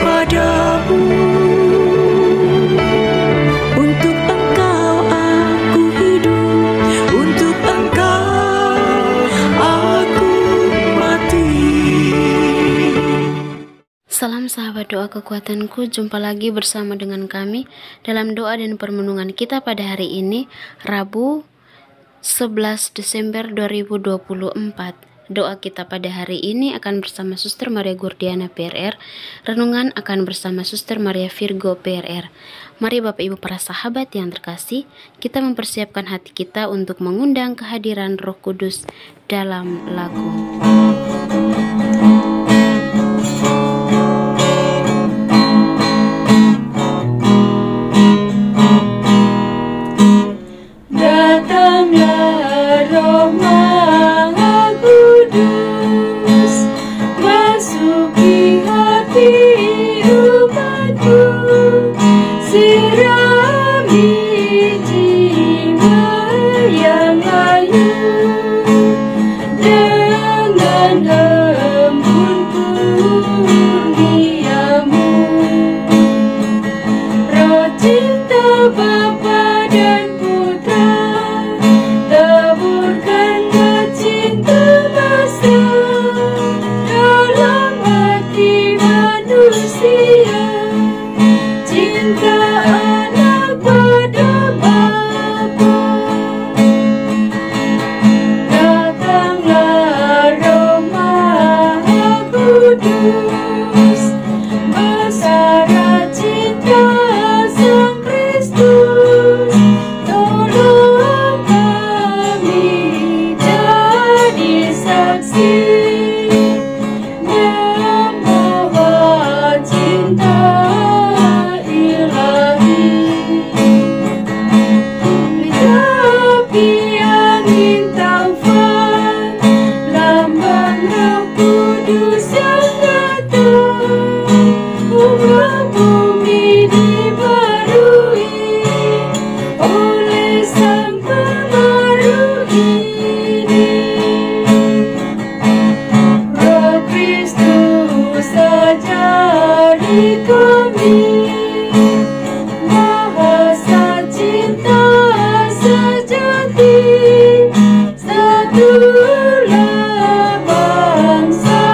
kepadamu. Untuk Engkau aku hidup, untuk Engkau aku mati. Salam sahabat doa kekuatanku, jumpa lagi bersama dengan kami dalam doa dan permenungan kita pada hari ini, Rabu 11 Desember 2024. Doa kita pada hari ini akan bersama Suster Maria Gurdiana PRR, renungan akan bersama Suster Maria Virgo PRR. Mari Bapak Ibu para sahabat yang terkasih, kita mempersiapkan hati kita untuk mengundang kehadiran Roh Kudus dalam lagu. Datanglah Roh Maha Kudus, masuki hati umatku, sirami jiwa yang layu dengan embun kurniamu. Roh cinta Bapa dan Putra, taburkanlah cinta besar dalam hati manusia, cinta anak pada Bapa. Datanglah Roh Maha Kudus, bersara cinta Sang Kristus, tolong kami jadi saksi membawa cinta ilahi. Tapi angin taufan, lambang Roh Kudus yang datang, ubah bumi dibarui oleh Sang Pembaru ini. Roh Kristus ajari kami bahasa cinta sejati, satulah bangsa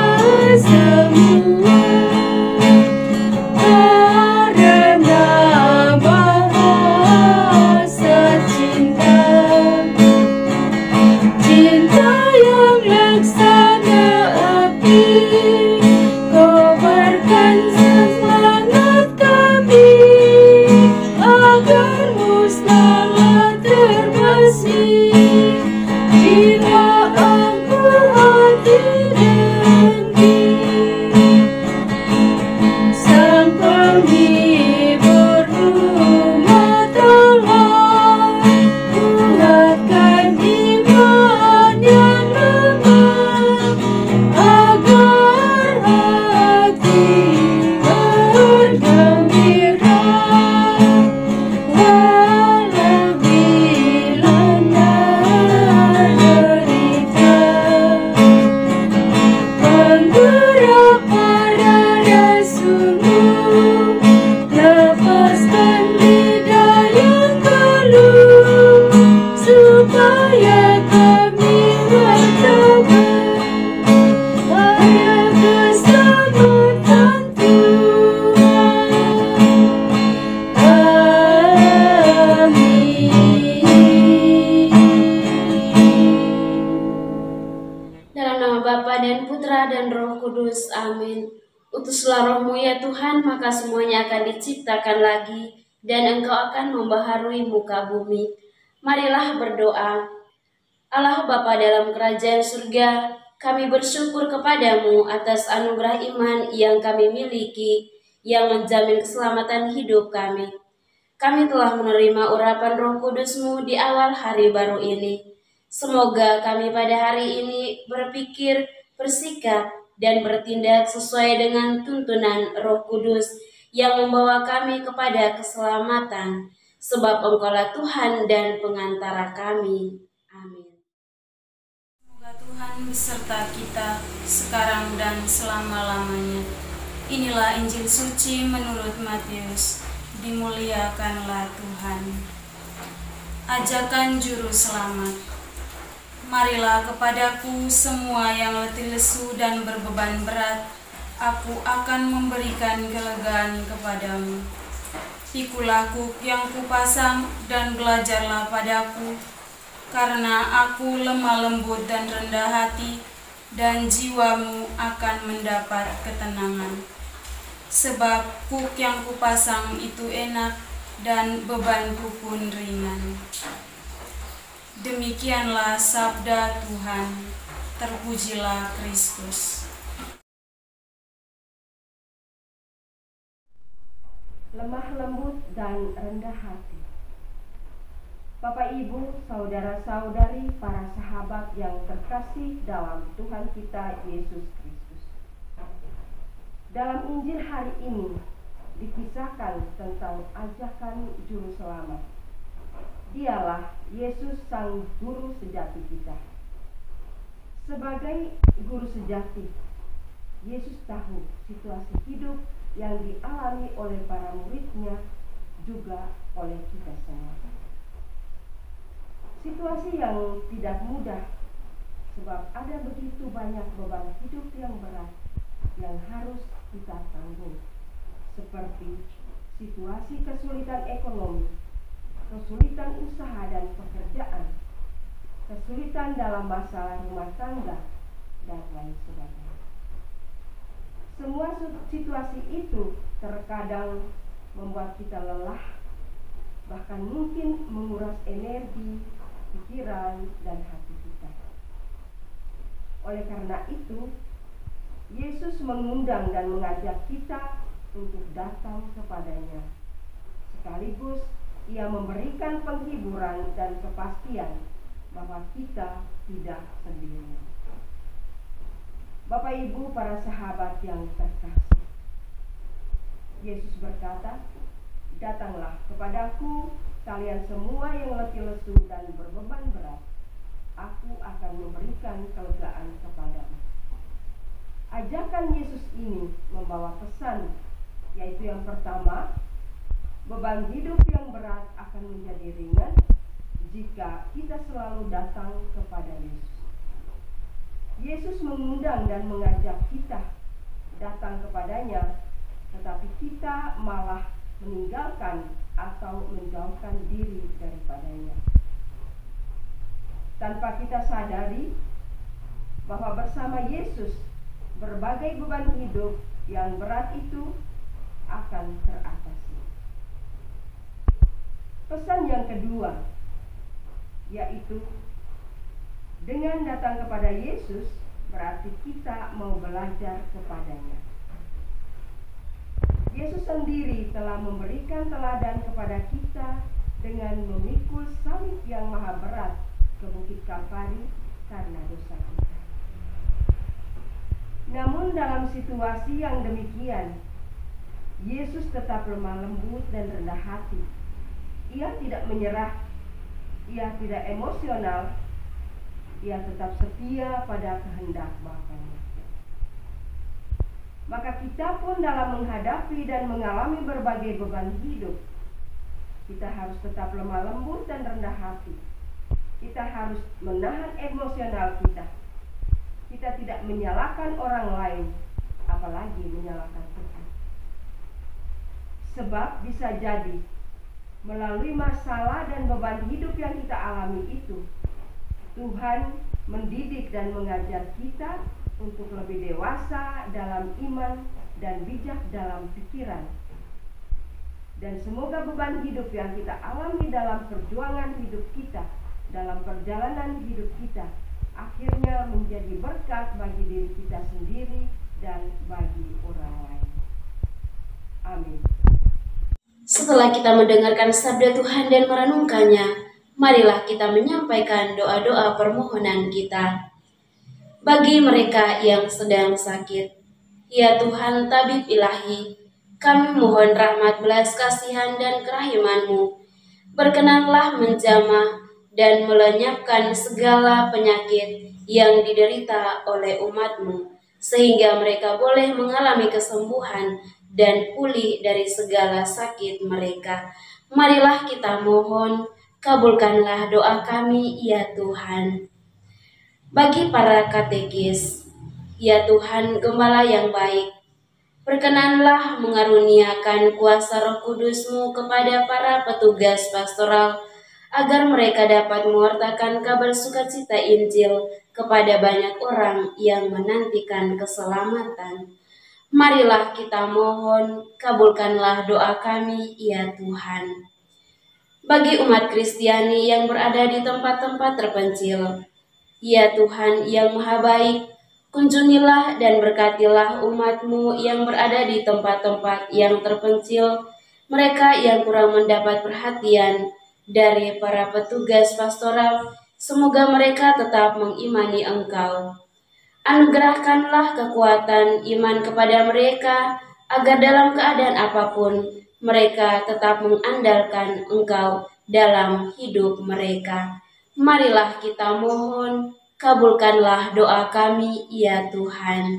semua, karena bahasa cinta, cinta yang laksana api, kobarkan semangat kami agar musnahlah terbasi jiwa aku, hati dengki. Sang penghibur umat Allah, kuatkan iman yang lemah agar hati bergembira walau dilanda derita. Penggerak parada sungguh, lepaskan lidah yang keluh, supaya kami bertobat pada keselamatan Tuhan. Amin. Dalam nama Bapa dan Putra dan Roh Kudus, amin. Utuslah Roh-Mu ya Tuhan, maka semuanya akan diciptakan lagi, dan Engkau akan membaharui muka bumi. Marilah berdoa. Allah Bapa dalam kerajaan surga, kami bersyukur kepadamu atas anugerah iman yang kami miliki, yang menjamin keselamatan hidup kami. Kami telah menerima urapan Roh Kudus-Mu di awal hari baru ini. Semoga kami pada hari ini berpikir, bersikap, dan bertindak sesuai dengan tuntunan Roh Kudus yang membawa kami kepada keselamatan, sebab Engkaulah Tuhan dan pengantara kami. Amin. Semoga Tuhan beserta kita sekarang dan selama-lamanya. Inilah Injil suci menurut Matius. Dimuliakanlah Tuhan. Ajakan juru selamat. Marilah kepadaku semua yang letih lesu dan berbeban berat, aku akan memberikan kelegaan kepadamu. Pikulah kuk yang kupasang dan belajarlah padaku, karena aku lemah lembut dan rendah hati, dan jiwamu akan mendapat ketenangan. Sebab kuk yang kupasang itu enak dan bebanku pun ringan. Demikianlah sabda Tuhan. Terpujilah Kristus. Lemah lembut dan rendah hati. Bapak, Ibu, saudara-saudari, para sahabat yang terkasih dalam Tuhan kita Yesus Kristus. Dalam Injil hari ini dikisahkan tentang ajakan juru selamat. Dialah Yesus, sang guru sejati kita. Sebagai guru sejati, Yesus tahu situasi hidup yang dialami oleh para muridnya, juga oleh kita semua. Situasi yang tidak mudah, sebab ada begitu banyak beban hidup yang berat yang harus kita tanggung, seperti situasi kesulitan ekonomi, kesulitan usaha dan pekerjaan, kesulitan dalam masalah rumah tangga, dan lain sebagainya. Semua situasi itu terkadang membuat kita lelah, bahkan mungkin menguras energi, pikiran, dan hati kita. Oleh karena itu, Yesus mengundang dan mengajak kita untuk datang kepadanya. Sekaligus Ia memberikan penghiburan dan kepastian bahwa kita tidak sendiri. Bapak, Ibu, para sahabat yang terkasih, Yesus berkata, "Datanglah kepadaku kalian semua yang letih lesu dan berbeban berat, aku akan memberikan kelegaan kepadamu." Ajakan Yesus ini membawa pesan, yaitu yang pertama, beban hidup yang berat akan menjadi ringan jika kita selalu datang kepada Yesus. Yesus mengundang dan mengajak kita datang kepadanya, tetapi kita malah meninggalkan atau menjauhkan diri daripadanya. Tanpa kita sadari bahwa bersama Yesus, berbagai beban hidup yang berat itu akan teratasi. Pesan yang kedua, yaitu dengan datang kepada Yesus berarti kita mau belajar kepadanya. Yesus sendiri telah memberikan teladan kepada kita dengan memikul salib yang maha berat ke Bukit Kalvari karena dosa kita. Namun dalam situasi yang demikian, Yesus tetap lemah lembut dan rendah hati. Ia tidak menyerah, ia tidak emosional, ia tetap setia pada kehendak Bapanya. Maka kita pun dalam menghadapi dan mengalami berbagai beban hidup, kita harus tetap lemah lembut dan rendah hati. Kita harus menahan emosional kita. Kita tidak menyalahkan orang lain, apalagi menyalahkan Tuhan. Sebab bisa jadi melalui masalah dan beban hidup yang kita alami itu, Tuhan mendidik dan mengajar kita untuk lebih dewasa dalam iman dan bijak dalam pikiran. Dan semoga beban hidup yang kita alami dalam perjuangan hidup kita, dalam perjalanan hidup kita, akhirnya menjadi berkat bagi diri kita sendiri dan bagi orang lain. Amin. Setelah kita mendengarkan sabda Tuhan dan merenungkannya, marilah kita menyampaikan doa-doa permohonan kita. Bagi mereka yang sedang sakit, ya Tuhan tabib ilahi, kami mohon rahmat belas kasihan dan kerahiman-Mu. Berkenanlah menjamah dan melenyapkan segala penyakit yang diderita oleh umat-Mu, sehingga mereka boleh mengalami kesembuhan dan pulih dari segala sakit mereka. Marilah kita mohon, kabulkanlah doa kami, ya Tuhan. Bagi para katekis, ya Tuhan Gembala yang baik, perkenanlah mengaruniakan kuasa Roh Kudus-Mu kepada para petugas pastoral, agar mereka dapat mewartakan kabar sukacita Injil kepada banyak orang yang menantikan keselamatan. Marilah kita mohon, kabulkanlah doa kami, ya Tuhan. Bagi umat Kristiani yang berada di tempat-tempat terpencil, ya Tuhan yang Maha Baik, kunjungilah dan berkatilah umat-Mu yang berada di tempat-tempat yang terpencil, mereka yang kurang mendapat perhatian dari para petugas pastoral. Semoga mereka tetap mengimani Engkau. Anugerahkanlah kekuatan iman kepada mereka, agar dalam keadaan apapun mereka tetap mengandalkan Engkau dalam hidup mereka. Marilah kita mohon, kabulkanlah doa kami, ya Tuhan.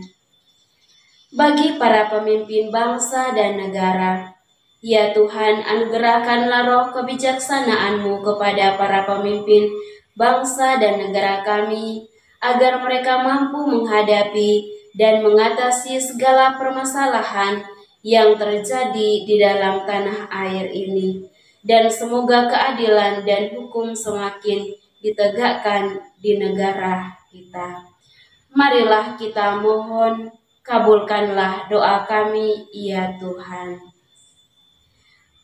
Bagi para pemimpin bangsa dan negara, ya Tuhan, anugerahkanlah roh kebijaksanaan-Mu kepada para pemimpin bangsa dan negara kami, agar mereka mampu menghadapi dan mengatasi segala permasalahan yang terjadi di dalam tanah air ini. Dan semoga keadilan dan hukum semakin ditegakkan di negara kita. Marilah kita mohon, kabulkanlah doa kami, ya Tuhan.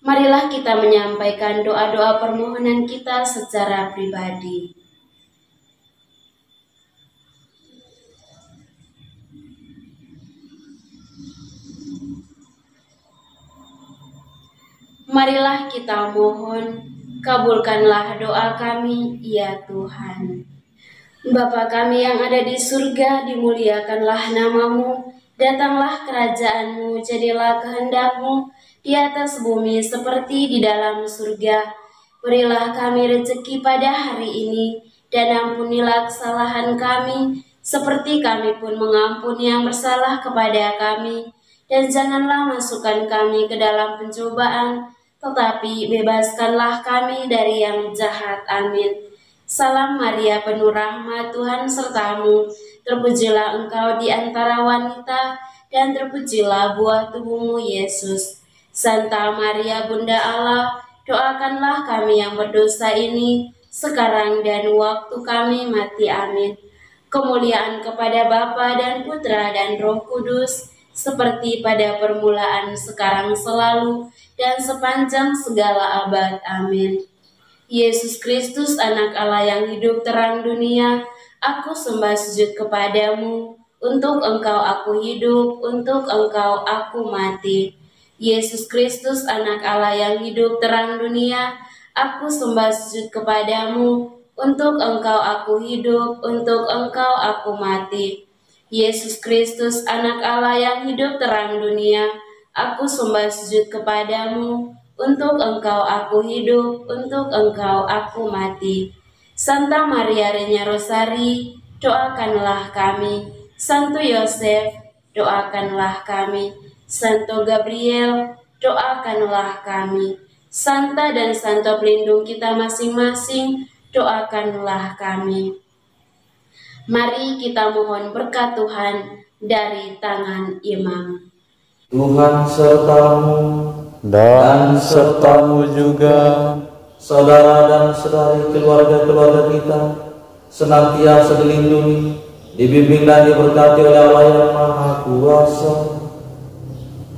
Marilah kita menyampaikan doa-doa permohonan kita secara pribadi. Marilah kita mohon, kabulkanlah doa kami, ya Tuhan. Bapa kami yang ada di surga, dimuliakanlah nama-Mu, datanglah kerajaan-Mu, jadilah kehendak-Mu di atas bumi seperti di dalam surga. Berilah kami rezeki pada hari ini, dan ampunilah kesalahan kami, seperti kami pun mengampuni yang bersalah kepada kami. Dan janganlah masukkan kami ke dalam pencobaan, tetapi bebaskanlah kami dari yang jahat. Amin. Salam Maria, penuh rahmat, Tuhan serta-Mu. Terpujilah Engkau di antara wanita, dan terpujilah buah tubuh-Mu, Yesus. Santa Maria, Bunda Allah, doakanlah kami yang berdosa ini, sekarang dan waktu kami mati. Amin. Kemuliaan kepada Bapa dan Putra dan Roh Kudus, seperti pada permulaan, sekarang, selalu, dan sepanjang segala abad. Amin. Yesus Kristus, anak Allah yang hidup terang dunia, aku sembah sujud kepadamu. Untuk Engkau aku hidup, untuk Engkau aku mati. Yesus Kristus, anak Allah yang hidup terang dunia, aku sembah sujud kepadamu. Untuk Engkau aku hidup, untuk Engkau aku mati. Yesus Kristus, anak Allah yang hidup terang dunia, aku sembah sujud kepadamu. Untuk Engkau aku hidup, untuk Engkau aku mati. Santa Maria Reina Rosari, doakanlah kami. Santo Yosef, doakanlah kami. Santo Gabriel, doakanlah kami. Santa dan Santo pelindung kita masing-masing, doakanlah kami. Mari kita mohon berkat Tuhan dari tangan imam. Tuhan sertamu dan sertamu juga, saudara dan saudari keluarga-keluarga kita, senantiasa dilindungi, dibimbing dan diberkati oleh Allah yang Maha Kuasa,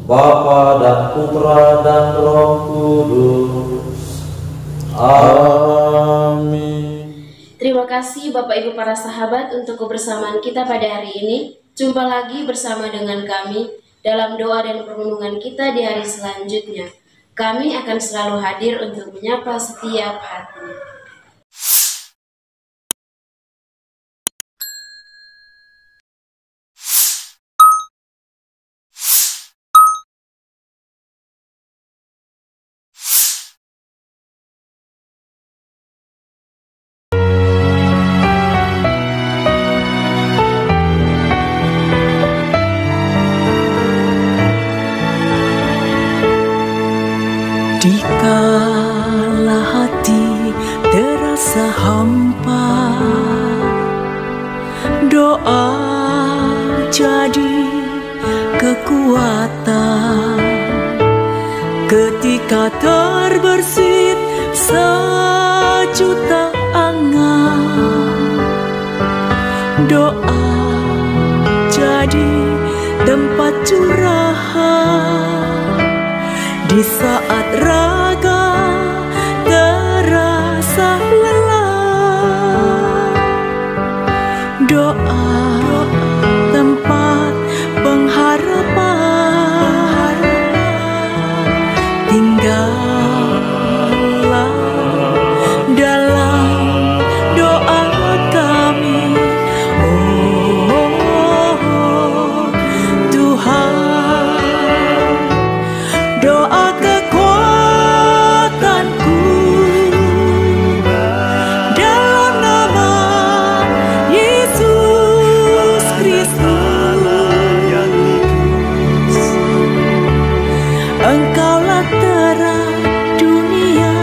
Bapa dan Putra dan Roh Kudus. Amin. Terima kasih Bapak Ibu para sahabat untuk kebersamaan kita pada hari ini. Jumpa lagi bersama dengan kami dalam doa dan perlindungan kita di hari selanjutnya. Kami akan selalu hadir untuk menyapa setiap hati. Dikala hati terasa hampa, doa jadi kekuatan. Ketika terbersit sejuta angan, doa jadi tempat curahan. Di saat raga terasa lelah, doa tempat pengharapan. Tinggallah dalam doa kami, oh Tuhan. Doa kekuatanku dalam nama Yesus Kristus. Engkaulah terang dunia,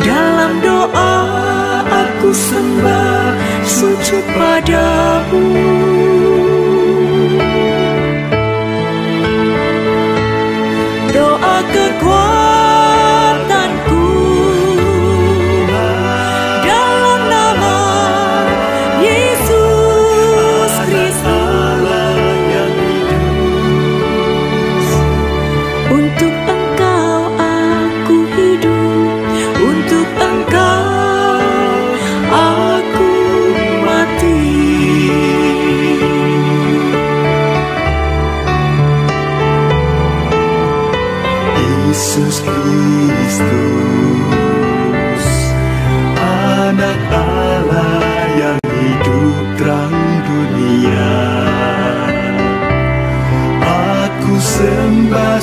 dalam doa aku sembah sujud padamu. Doa kekuatanku dalam nama Yesus Kristus. Untuk Engkau aku hidup, untuk Engkau aku mati. Yesus Kristus, Anak Allah yang hidup terang dunia, aku sembah